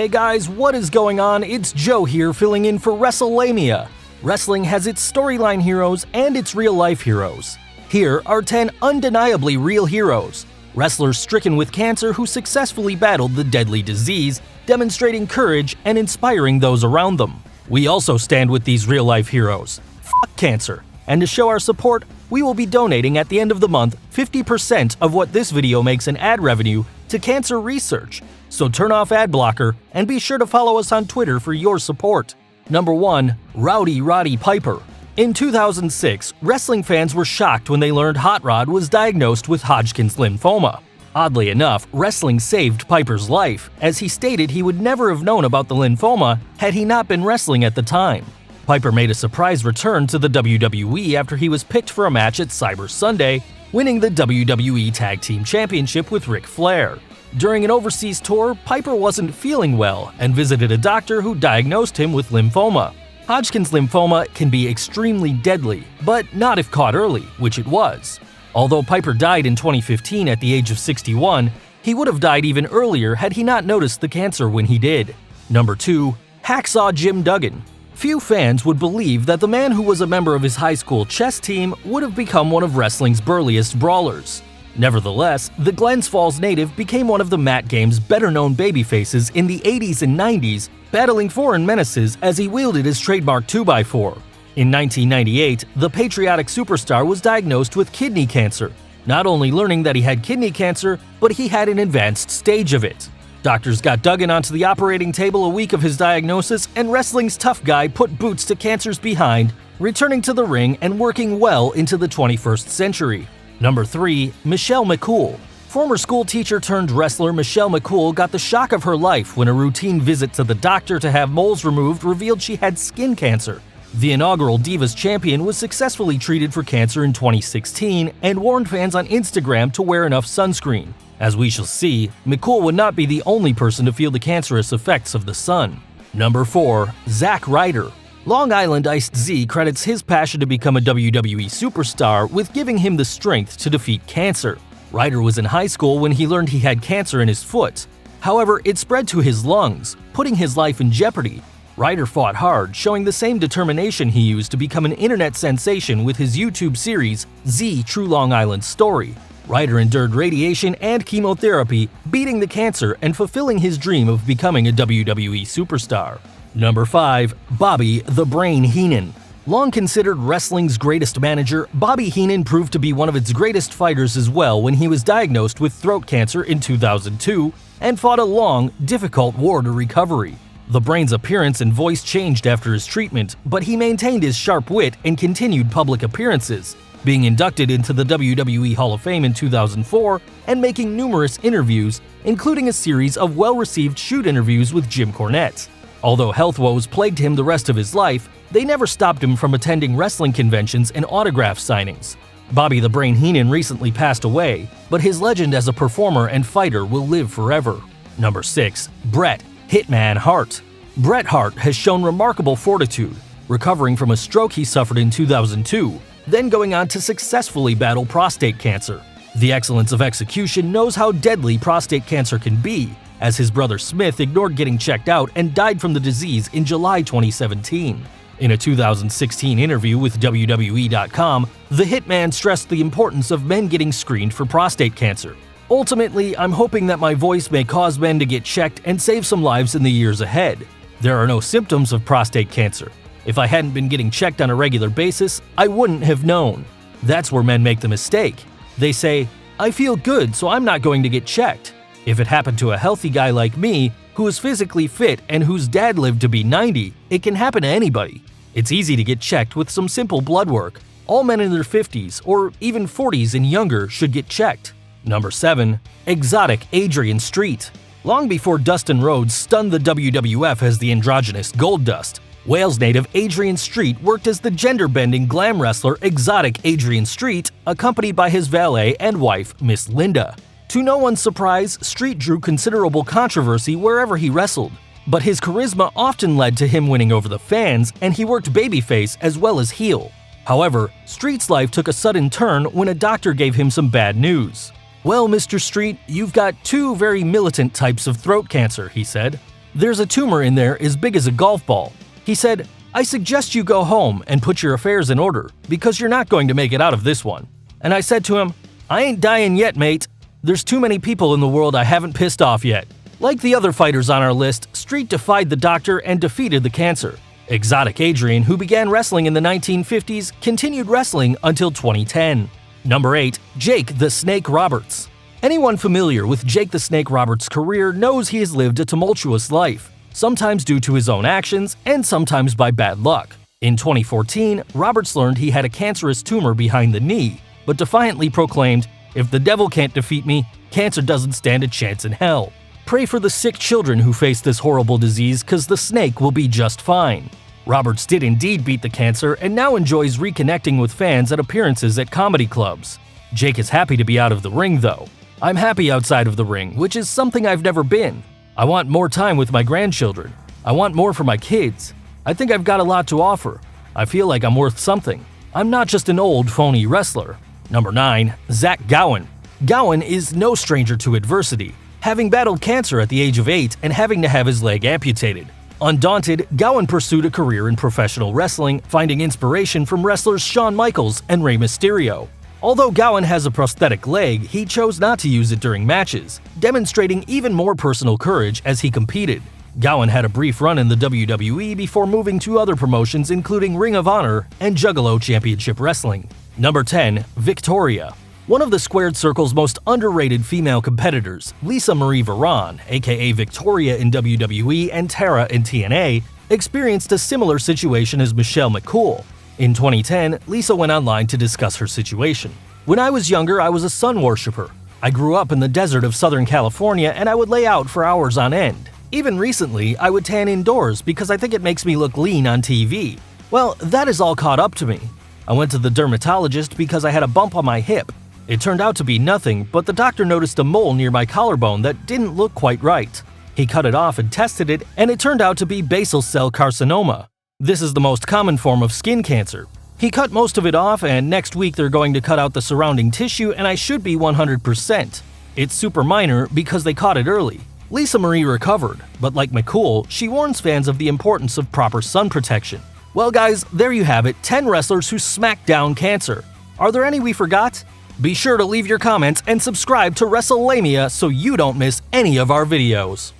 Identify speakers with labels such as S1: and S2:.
S1: Hey guys, what is going on? It's Joe here filling in for Wrestlemania. Wrestling has its storyline heroes and its real-life heroes. Here are 10 undeniably real heroes. Wrestlers stricken with cancer who successfully battled the deadly disease, demonstrating courage and inspiring those around them. We also stand with these real-life heroes. Fuck cancer. And to show our support, we will be donating at the end of the month 50% of what this video makes in ad revenue to cancer research. So turn off ad blocker and be sure to follow us on Twitter for your support. Number 1. Roddy Piper. In 2006, wrestling fans were shocked when they learned Hot Rod was diagnosed with Hodgkin's lymphoma. Oddly enough, wrestling saved Piper's life, as he stated he would never have known about the lymphoma had he not been wrestling at the time. Piper made a surprise return to the WWE after he was picked for a match at Cyber Sunday, winning the WWE Tag Team Championship with Ric Flair. During an overseas tour, Piper wasn't feeling well and visited a doctor who diagnosed him with lymphoma. Hodgkin's lymphoma can be extremely deadly, but not if caught early, which it was. Although Piper died in 2015 at the age of 61, he would have died even earlier had he not noticed the cancer when he did. Number 2. Hacksaw Jim Duggan. Few fans would believe that the man who was a member of his high school chess team would have become one of wrestling's burliest brawlers. Nevertheless, the Glens Falls native became one of the mat game's better-known babyfaces in the 80s and 90s, battling foreign menaces as he wielded his trademark 2x4. In 1998, the patriotic superstar was diagnosed with kidney cancer, not only learning that he had kidney cancer, but he had an advanced stage of it. Doctors got Duggan onto the operating table a week of his diagnosis, and wrestling's tough guy put boots to cancer's behind, returning to the ring and working well into the 21st century. Number 3. Michelle McCool. Former school teacher turned wrestler Michelle McCool got the shock of her life when a routine visit to the doctor to have moles removed revealed she had skin cancer. The inaugural Divas champion was successfully treated for cancer in 2016 and warned fans on Instagram to wear enough sunscreen. As we shall see, McCool would not be the only person to feel the cancerous effects of the sun. Number 4. Zack Ryder. Long Island Iced Z credits his passion to become a WWE superstar with giving him the strength to defeat cancer. Ryder was in high school when he learned he had cancer in his foot. However, it spread to his lungs, putting his life in jeopardy. Ryder fought hard, showing the same determination he used to become an internet sensation with his YouTube series, Z True Long Island Story. Ryder endured radiation and chemotherapy, beating the cancer and fulfilling his dream of becoming a WWE superstar. Number 5. Bobby the Brain Heenan. Long considered wrestling's greatest manager, Bobby Heenan proved to be one of its greatest fighters as well when he was diagnosed with throat cancer in 2002 and fought a long, difficult war to recovery. The Brain's appearance and voice changed after his treatment, but he maintained his sharp wit and continued public appearances, being inducted into the WWE Hall of Fame in 2004 and making numerous interviews, including a series of well-received shoot interviews with Jim Cornette. Although health woes plagued him the rest of his life, they never stopped him from attending wrestling conventions and autograph signings. Bobby the Brain Heenan recently passed away, but his legend as a performer and fighter will live forever. Number 6. Bret Hitman Hart. Bret Hart has shown remarkable fortitude, recovering from a stroke he suffered in 2002, then going on to successfully battle prostate cancer. The excellence of execution knows how deadly prostate cancer can be, as his brother Smith ignored getting checked out and died from the disease in July 2017. In a 2016 interview with WWE.com, the Hitman stressed the importance of men getting screened for prostate cancer. Ultimately, I'm hoping that my voice may cause men to get checked and save some lives in the years ahead. There are no symptoms of prostate cancer. If I hadn't been getting checked on a regular basis, I wouldn't have known. That's where men make the mistake. They say, "I feel good, so I'm not going to get checked." If it happened to a healthy guy like me, who is physically fit and whose dad lived to be 90, it can happen to anybody. It's easy to get checked with some simple blood work. All men in their 50s or even 40s and younger should get checked. Number 7. Exotic Adrienne Street. Long before Dustin Rhodes stunned the WWF as the androgynous Goldust, Wales native Adrienne Street worked as the gender-bending glam wrestler Exotic Adrienne Street, accompanied by his valet and wife, Miss Linda. To no one's surprise, Street drew considerable controversy wherever he wrestled, but his charisma often led to him winning over the fans, and he worked babyface as well as heel. However, Street's life took a sudden turn when a doctor gave him some bad news. "Well, Mr. Street, you've got 2 very militant types of throat cancer," he said. "There's a tumor in there as big as a golf ball." He said, "I suggest you go home and put your affairs in order because you're not going to make it out of this one." And I said to him, "I ain't dying yet, mate. There's too many people in the world I haven't pissed off yet." Like the other fighters on our list, Street defied the doctor and defeated the cancer. Exotic Adrienne, who began wrestling in the 1950s, continued wrestling until 2010. Number 8. Jake the Snake Roberts. Anyone familiar with Jake the Snake Roberts' career knows he has lived a tumultuous life, sometimes due to his own actions and sometimes by bad luck. In 2014, Roberts learned he had a cancerous tumor behind the knee, but defiantly proclaimed, "If the devil can't defeat me, cancer doesn't stand a chance in hell." Pray for the sick children who face this horrible disease, cause the snake will be just fine. Roberts did indeed beat the cancer and now enjoys reconnecting with fans at appearances at comedy clubs. Jake is happy to be out of the ring though. "I'm happy outside of the ring, which is something I've never been. I want more time with my grandchildren. I want more for my kids. I think I've got a lot to offer. I feel like I'm worth something. I'm not just an old, phony wrestler." Number 9. Zack Gowen. Gowen is no stranger to adversity, having battled cancer at the age of 8 and having to have his leg amputated. Undaunted, Gowen pursued a career in professional wrestling, finding inspiration from wrestlers Shawn Michaels and Rey Mysterio. Although Gowen has a prosthetic leg, he chose not to use it during matches, demonstrating even more personal courage as he competed. Gowen had a brief run in the WWE before moving to other promotions including Ring of Honor and Juggalo Championship Wrestling. Number 10. Victoria. One of the Squared Circle's most underrated female competitors, Lisa Marie Varon, aka Victoria in WWE and Tara in TNA, experienced a similar situation as Michelle McCool. In 2010, Lisa went online to discuss her situation. "When I was younger, I was a sun worshiper. I grew up in the desert of Southern California and I would lay out for hours on end. Even recently, I would tan indoors because I think it makes me look lean on TV. Well, that is all caught up to me. I went to the dermatologist because I had a bump on my hip. It turned out to be nothing, but the doctor noticed a mole near my collarbone that didn't look quite right. He cut it off and tested it, and it turned out to be basal cell carcinoma. This is the most common form of skin cancer. He cut most of it off, and next week they're going to cut out the surrounding tissue, and I should be 100%. It's super minor because they caught it early." Lisa Marie recovered, but like McCool, she warns fans of the importance of proper sun protection. Well guys, there you have it, 10 wrestlers who smacked down cancer. Are there any we forgot? Be sure to leave your comments and subscribe to Wrestlemania so you don't miss any of our videos.